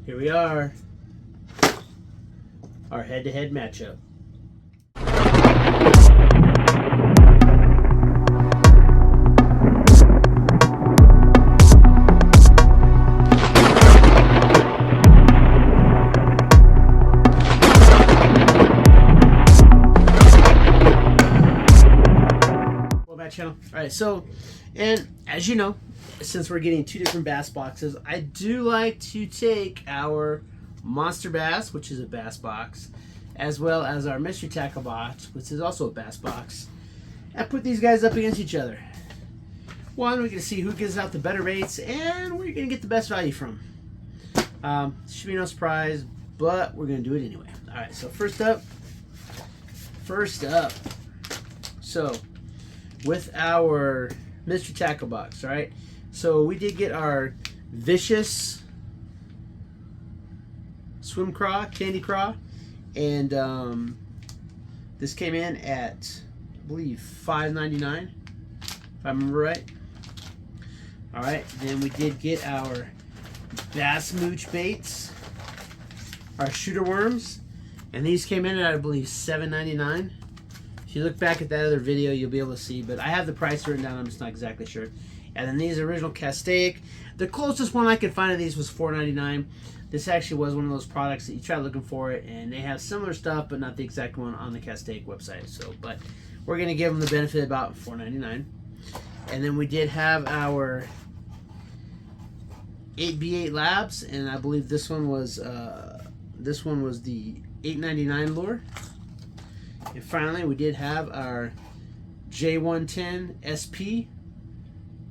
Here we are. Our head-to-head matchup. Channel. All right, so, and as you know, since we're getting two different bass boxes, I do like to take our Monsterbass, which is a bass box, as well as our Mystery Tackle box, which is also a bass box, and put these guys up against each other. One, we're going to see who gives out the better rates and where you're going to get the best value from. Should be no surprise, but we're going to do it anyway. All right, so first up, so with our Mystery Tackle box, all right? So we did get our Vicious Swim Craw, Candy Craw, and this came in at, I believe, $5.99, if I remember right. All right, then we did get our Bass Mooch baits, our shooter worms, and these came in at, I believe, $7.99. If you look back at that other video, you'll be able to see, but I have the price written down. I'm just not exactly sure. And then these original Castaic. The closest one I could find of these was $4.99. This actually was one of those products that you try looking for it, and they have similar stuff, but not the exact one on the Castaic website. So, but we're going to give them the benefit of about $4.99. And then we did have our 8B8 Labs, and I believe this one was the $8.99 lure. And finally, we did have our J110 SP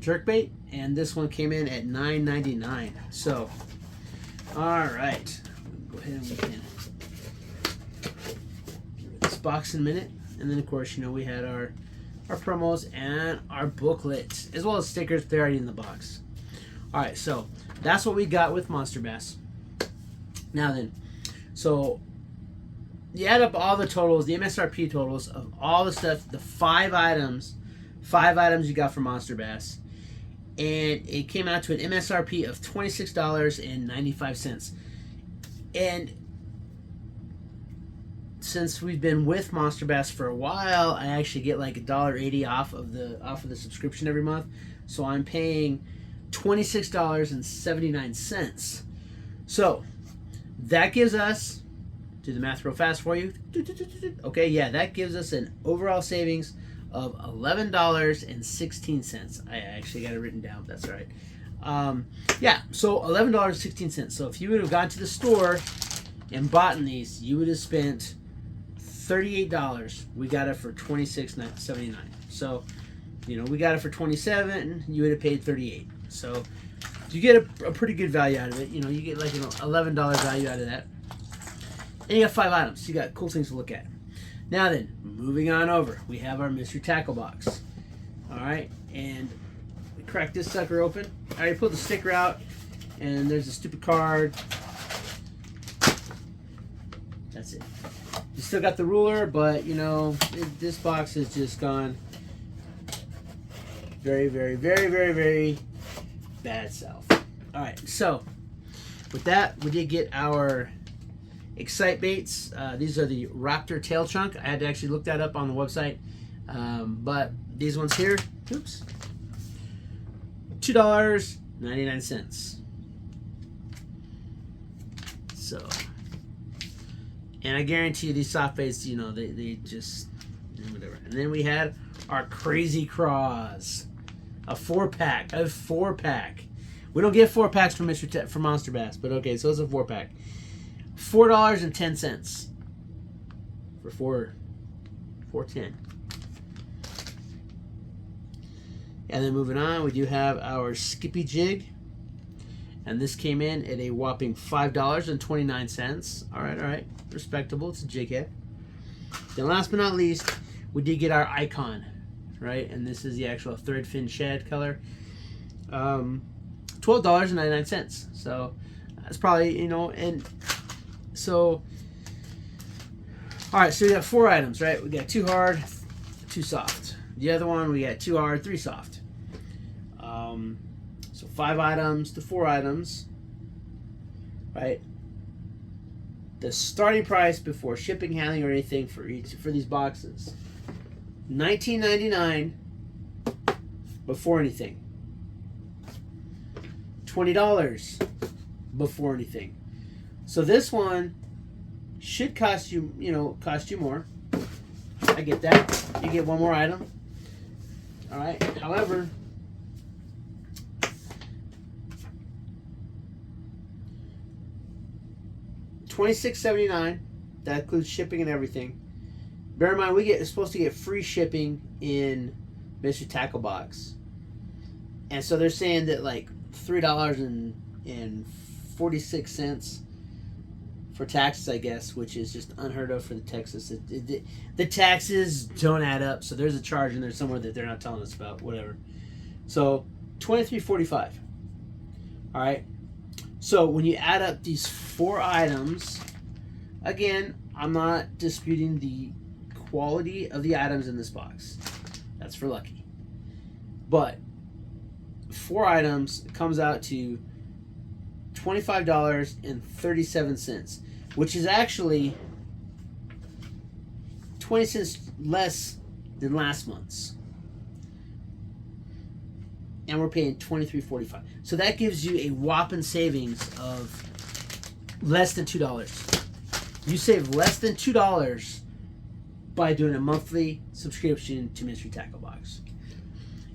jerkbait, and this one came in at $9.99. So, all right, go ahead and we can give this box in a minute, and then of course, you know, we had our promos and our booklet as well as stickers. They're already in the box. All right, so that's what we got with Monsterbass. Now then, so you add up all the totals, the MSRP totals of all the stuff, the five items you got from Monsterbass, and it came out to an MSRP of $26.95. And since we've been with Monsterbass for a while, I actually get like $1.80 off of the subscription every month, so I'm paying $26.79. So that gives us, do the math real fast for you. Okay, yeah, that gives us an overall savings of $11.16. I actually got it written down. That's right. Yeah, so $11.16. So if you would have gone to the store and bought these, you would have spent $38. We got it for $26.79. So, you know, we got it for $27. You would have paid $38. So you get a pretty good value out of it. You know, you get like an $11 value out of that. And you got 5 items. You got cool things to look at. Now then, moving on over, we have our Mystery Tackle box. All right, and we crack this sucker open. I already pulled the sticker out, and there's a stupid card. That's it. You still got the ruler, but you know, this box has just gone very, very, very, very, very bad south. All right, so with that, we did get our Excite baits. These are the Raptor tail chunk. I had to actually look that up on the website, but these ones here, oops, $2.99. So, and I guarantee you these soft baits, you know, they just whatever. And then we had our Crazy Craws, a 4-pack. We don't get 4-packs from Monsterbass, but okay, so it's a 4-pack. $4.10 for $4.10. And then moving on, we do have our Skippy Jig, and this came in at a whopping $5.29. All right, respectable. It's a jig head. Then last but not least, we did get our Icon, right? And this is the actual thread fin shad color. $12.99. So that's probably, you know, and so, all right, so we got 4 items, right? We got 2 hard, 2 soft. The other one, we got 2 hard, 3 soft. So 5 items to 4 items. right? The starting price before shipping, handling, or anything for these boxes, $19.99 before anything. $20 before anything. So this one should cost you, cost you more. I get that. You get one more item. All right. However, $26.79. That includes shipping and everything. Bear in mind, we're supposed to get free shipping in Mystery Tackle Box, and so they're saying that like $3.46 for taxes, I guess, which is just unheard of for the Texas. The taxes don't add up, so there's a charge in there somewhere that they're not telling us about. Whatever. So $23.45. All right. So when you add up these 4 items, again, I'm not disputing the quality of the items in this box. That's for lucky. But 4 items comes out to $25.37, which is actually 20 cents less than last month's. And we're paying $23.45. So that gives you a whopping savings of less than $2. You save less than $2 by doing a monthly subscription to Mystery Tackle Box.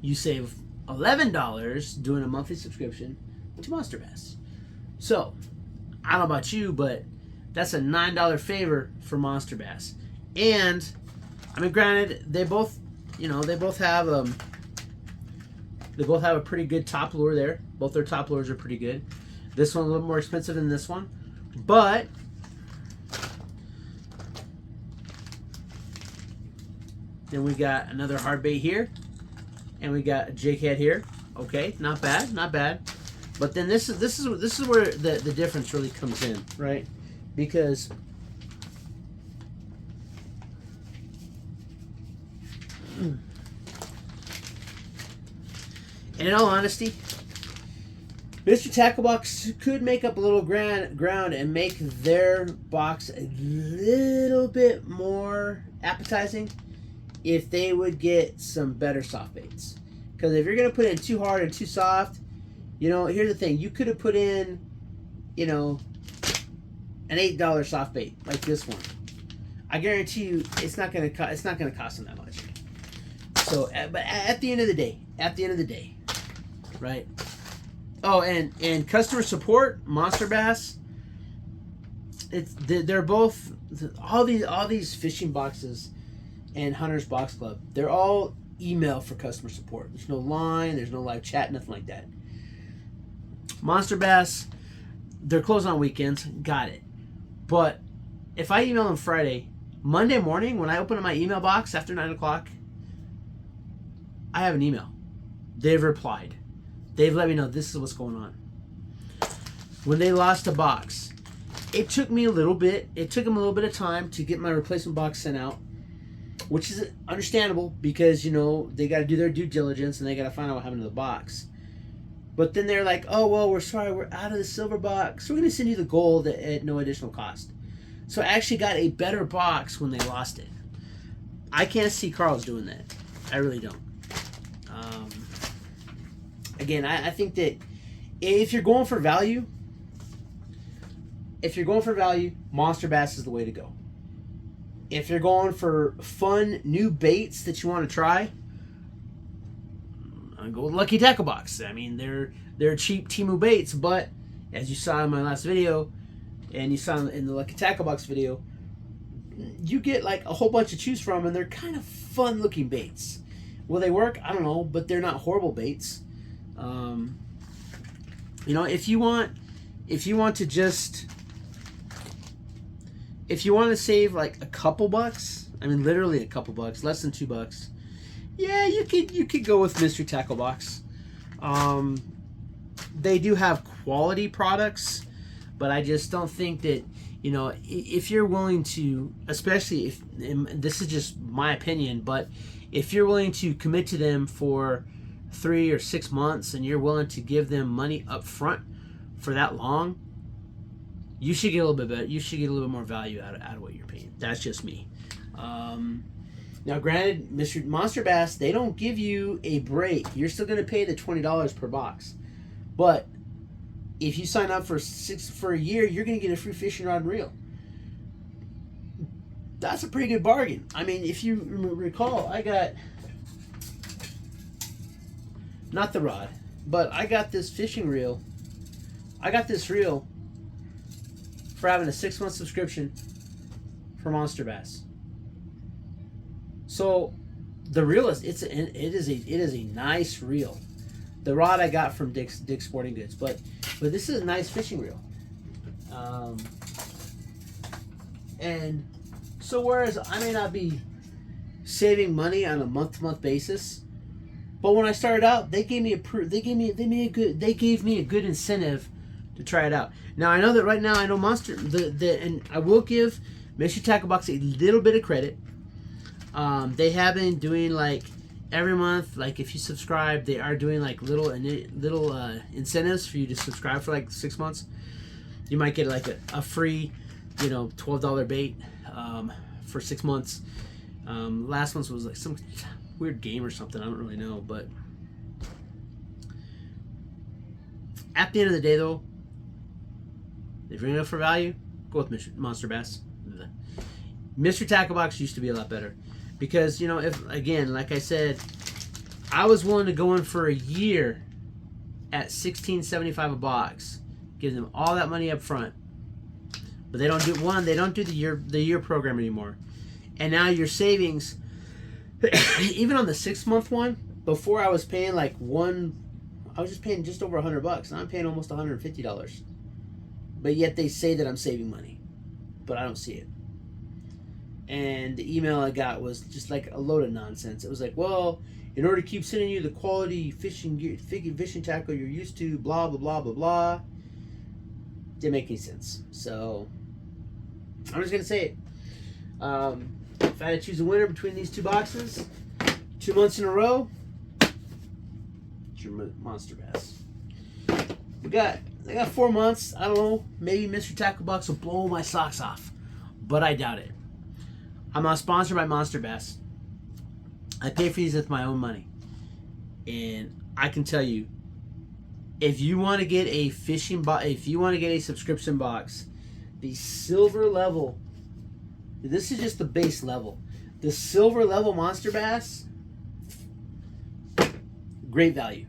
You save $11 doing a monthly subscription to Monsterbass. So, I don't know about you, but that's a $9 favor for Monsterbass. And, I mean, granted, they both have a pretty good top lure there. Both their top lures are pretty good. This one a little more expensive than this one, but then we got another hard bait here, and we got a jig head here. Okay, not bad, not bad. But then this is where the difference really comes in, right? Because in all honesty, Mr. Tackle Box could make up a little ground and make their box a little bit more appetizing if they would get some better soft baits. Because if you're going to put in too hard and too soft, here's the thing. You could have put in, an $8 soft bait like this one. I guarantee you it's not going to cost them that much. So, but at the end of the day, right? Oh, and customer support, Monsterbass. They're both all these fishing boxes and Hunter's Box Club. They're all email for customer support. There's no line. There's no live chat. Nothing like that. Monsterbass, they're closed on weekends. Got it. But if I email them Friday, Monday morning when I open up my email box after 9 o'clock, I have an email. They've replied. They've let me know this is what's going on. When they lost a box, it took me a little bit. It took them a little bit of time to get my replacement box sent out, which is understandable because, they got to do their due diligence and they got to find out what happened to the box. But then they're like, oh, well, we're sorry, we're out of the silver box. So we're going to send you the gold at no additional cost. So I actually got a better box when they lost it. I can't see Carl's doing that. I really don't. Again, I think that if you're going for value, Monsterbass is the way to go. If you're going for fun new baits that you want to try, I'll go with Lucky Tackle Box. I mean, they're cheap Temu baits, but as you saw in my last video, and you saw in the Lucky Tackle Box video, you get like a whole bunch to choose from, and they're kind of fun looking baits. Will they work? I don't know, but they're not horrible baits. If you want to save like a couple bucks, I mean literally a couple bucks, less than $2, yeah, you could go with Mystery Tackle Box. They do have quality products, but I just don't think that, if you're willing to, especially if, and this is just my opinion, but if you're willing to commit to them for 3 or 6 months and you're willing to give them money up front for that long, you should get a little bit better. You should get a little bit more value out of what you're paying. That's just me. Now, granted, Mr. Monsterbass, they don't give you a break. You're still going to pay the $20 per box, but if you sign up for a year, you're going to get a free fishing rod and reel. That's a pretty good bargain. I mean, if you recall, I got not the rod, but I got this fishing reel. I got this reel for having a 6-month subscription for Monsterbass. So the reel is it is a nice reel. The rod I got from Dick's Sporting Goods, but this is a nice fishing reel. And so whereas I may not be saving money on a month-to-month basis, but when I started out, they gave me a good incentive to try it out. Now I know that right now I know and I will give Mystery Tackle Box a little bit of credit. They have been doing like every month, like if you subscribe, they are doing like little incentives for you to subscribe for like 6 months. You might get like a free, $12 bait for 6 months. Last month was like some weird game or something. I don't really know, but at the end of the day, though, if you're going to go for value, go with Monsterbass. Mystery Tackle Box used to be a lot better. Because, if again, like I said, I was willing to go in for a year at $16.75 a box, give them all that money up front. But they don't do the year program anymore. And now your savings, even on the 6-month one, before I was paying I was just paying just over $100. Now I'm paying almost $150. But yet they say that I'm saving money, but I don't see it. And the email I got was just like a load of nonsense. It was like, well, in order to keep sending you the quality fishing tackle you're used to, blah, blah, blah, blah, blah. Didn't make any sense. So, I'm just going to say it. If I had to choose a winner between these two boxes, 2 months in a row, it's your Monsterbass. I got 4 months. I don't know. Maybe Mystery Tackle Box will blow my socks off. But I doubt it. I'm not sponsored by Monsterbass. I pay for these with my own money. And I can tell you, if you want to get a subscription box, the silver level, this is just the base level. The silver level Monsterbass, great value.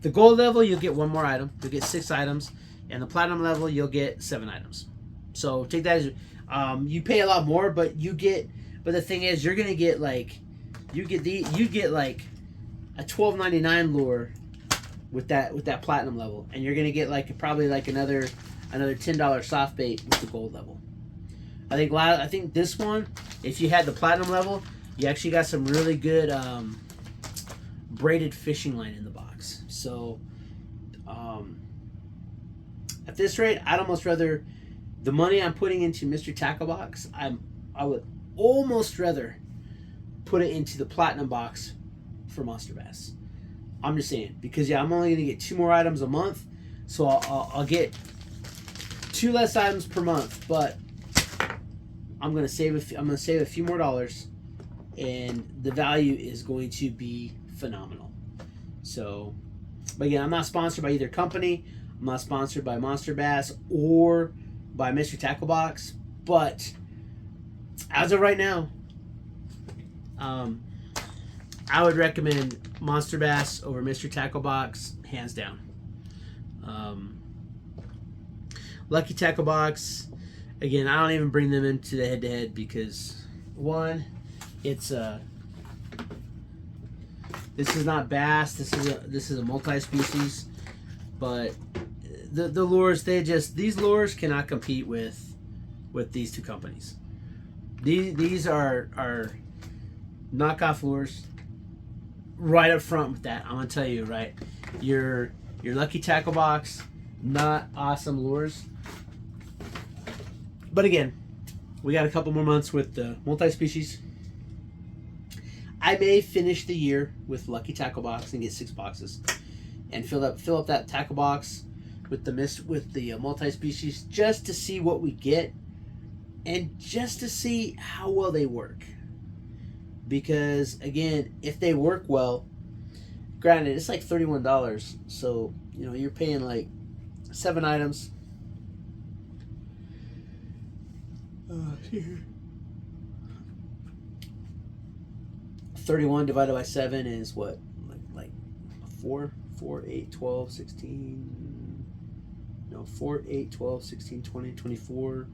The gold level, you'll get 1 more item. You'll get 6 items. And the platinum level, you'll get 7 items. So take that as you pay a lot more, but the thing is, you're gonna get like you get like a $12.99 lure with that platinum level, and you're gonna get probably another $10 soft bait with the gold level. I think this one, if you had the platinum level, you actually got some really good braided fishing line in the box. So at this rate, I'd almost rather the money I'm putting into Mystery Tackle Box, I would almost rather put it into the platinum box for Monsterbass. I'm just saying, because I'm only gonna get 2 more items a month, so I'll get 2 less items per month, but I'm gonna save a few more dollars, and the value is going to be phenomenal. So, but again, I'm not sponsored by either company. I'm not sponsored by Monsterbass or by Mystery Tackle Box, but as of right now, I would recommend Monsterbass over Mystery Tackle Box, hands down. Lucky Tackle Box, again, I don't even bring them into the head-to-head because, one, it's this is not bass. This is a multi-species, but the lures, these lures cannot compete with these two companies. These are knockoff lures. Right up front with that, I'm gonna tell you, right, your Lucky Tackle Box, not awesome lures. But again, we got a couple more months with the multi-species. I may finish the year with Lucky Tackle Box and get 6 boxes, and fill up that tackle box with the multi-species, just to see what we get, and just to see how well they work. Because again, if they work well, granted it's like $31, so you know you're paying like 7 items. 31 divided by 7 is what, like 4, 8, 12, 16, no, 4, 8, 12, 16, 20, 24,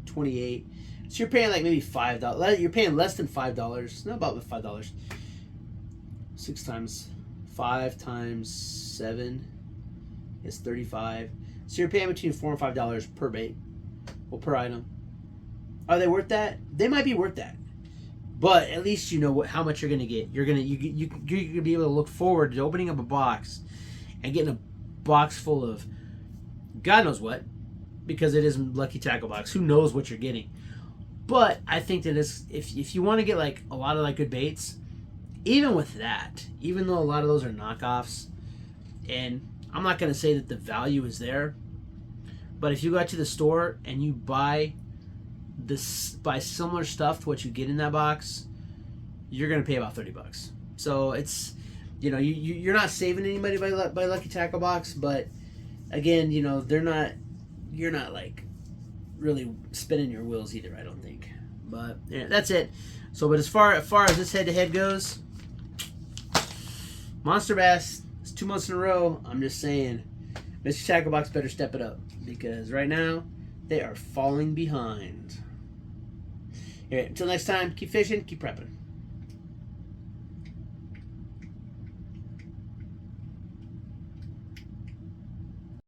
28. So you're paying like maybe $5. You're paying less than $5. Not about $5. 6 times 5 times 7 is 35. So you're paying between $4 and $5 per bait, well, per item. Are they worth that? They might be worth that, but at least you know how much you're gonna get. You're gonna be able to look forward to opening up a box and getting a box full of God knows what, because it is Lucky Tackle Box. Who knows what you're getting? But I think that if you want to get like a lot of like good baits, even with that, even though a lot of those are knockoffs, and I'm not gonna say that the value is there, but if you go out to the store and you buy similar stuff to what you get in that box, you're gonna pay about $30. So it's, you know, you're not saving anybody by Lucky Tackle Box, but again, you know, you're not like really spinning your wheels either, I don't think. But yeah, that's it. So, but as far as this head-to-head goes, Monsterbass, it's 2 months in a row. I'm just saying, Mr. Tackle Box better step it up, because right now they are falling behind. Anyway, until next time, keep fishing, keep prepping.